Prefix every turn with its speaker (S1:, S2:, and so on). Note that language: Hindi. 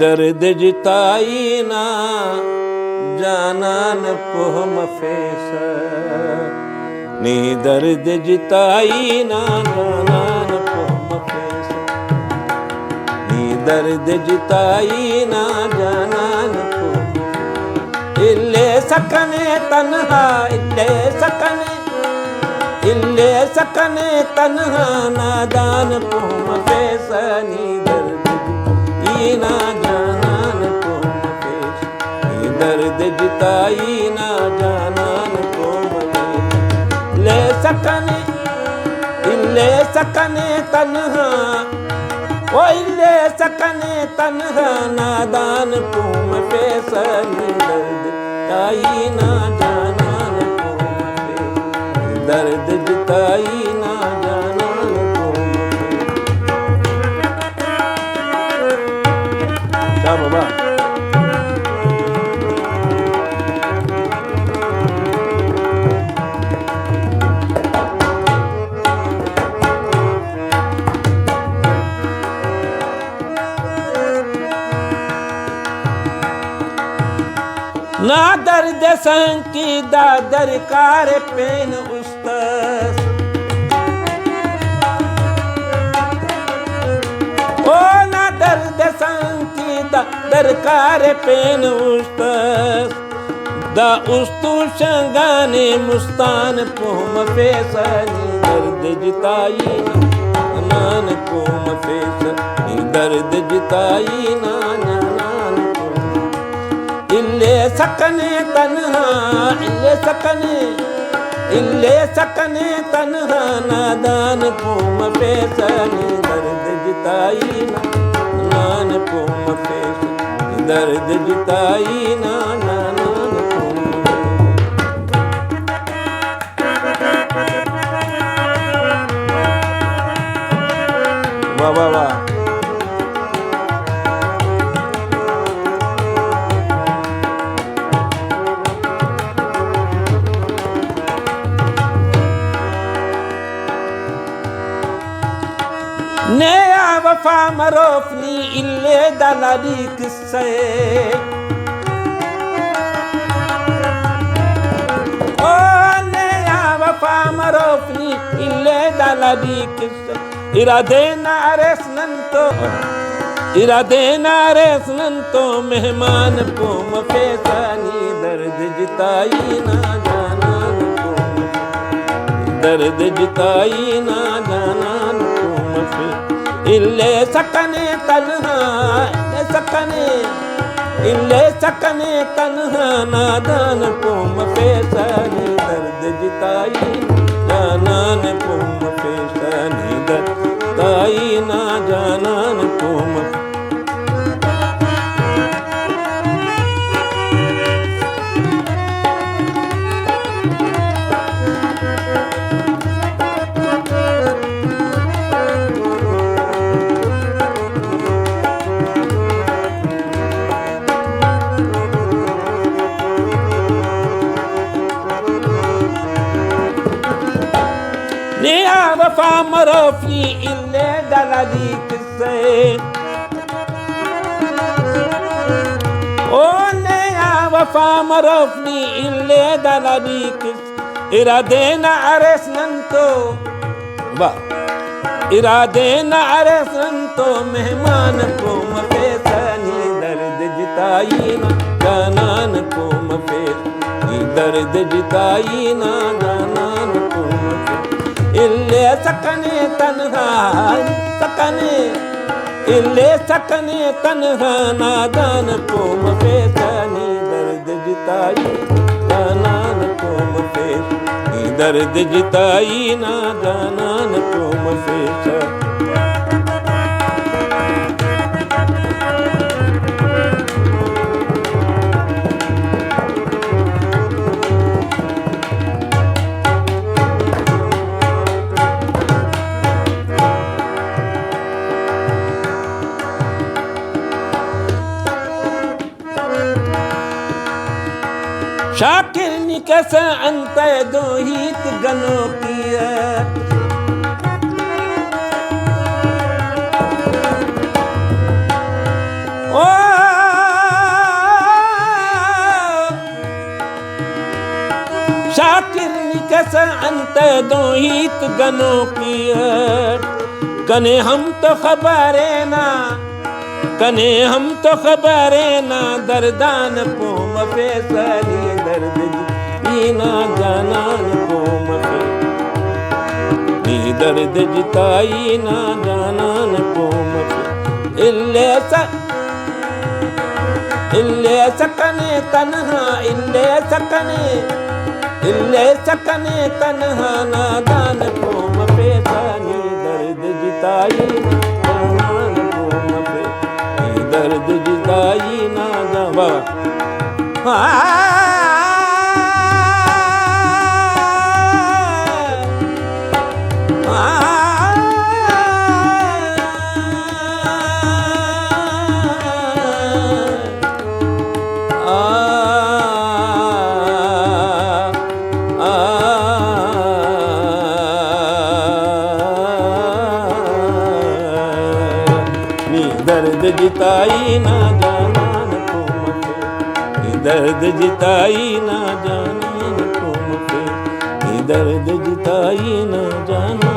S1: दर्द जिताई ना जानान पोहम फेस नी दर्द जिताई ना जानान पोहम फेस नी दर्द जिताई ना जानान पोहम इल्ले सकने तन्हा इल्ले सकने तन्हा नादान पोहम फेस नी दर्द जिताई ना जानान पोहम फेस नी दर्द जिताई ना जानान पोहम ले सकने तन्हा ओ इल्ले सकने तन्हा नादान पोहम फेस नी दर्द जिताई ना जानान पोहम फेस दर्द जिताई ना जानान पोहम फेस। क्या बाबा ना दर्द संकी दादर कार पेन उस्तस ओ ना दर्द संकी दादर कार पेन उस्तस दा उस्तु शंगाने मुस्तान पोम फेसनी दर्द जिताई नान पोम फेसनी दर्द जिताई ना इल्ले सकने तन्हा नादान पोम फेसनी दर्द जिताई नान पोम फेस दर्द जिताई ना नान पोम वाह वाह वाह नया वफा मरोफनी इल्ले दलाली किस्से ओ नया वफा मरोफनी इल्ले दलाली किस्से इरादे नारेसनंतो मेहमान पोम फेसनी दर्द जिताई ना जानान पोम दर्द जिताई ना जानान इल्ले सकने तन्हा नादान पोम फेसनी दर्द जिताई जानान पोम फेसनी दर्द जिताई ना जानान पोम नया वफा मरोफी इल्ले दलाली किस्से ओ नया वफा मरोफी इल्ले दलाली किस्से इरादे न अरसनंतो मेहमान पोम फेसनी दर्द जिताई ना जानान पोम फेस दर्द जिताई ना जानान पोम फेस इल्ले सकने तन्हा नादान पोम फेसनी दर्द जिताई जानान पोम फेस दर्द जिताई ना जानान पोम फेस। शाकिर निकस अंत दो हित गनो किया ओ कैसे अंत दो हित गनों की कने हम तो खबरे ना कने हम तो खबरे ना दर्दान पोम फैसली दर्द जीना जानान पोम नी दर्द जिताई ना जानान पोम इल्ले सकने तन्हा इल्ले सकने तन्हा नादान पोम फैसली दर्द जिताई जानान पोम दर्द जुदाई ना जावा दर्द जिताई ना जानान तुम दर्द जिताई ना जानान तुम दर्द जिताई ना जाना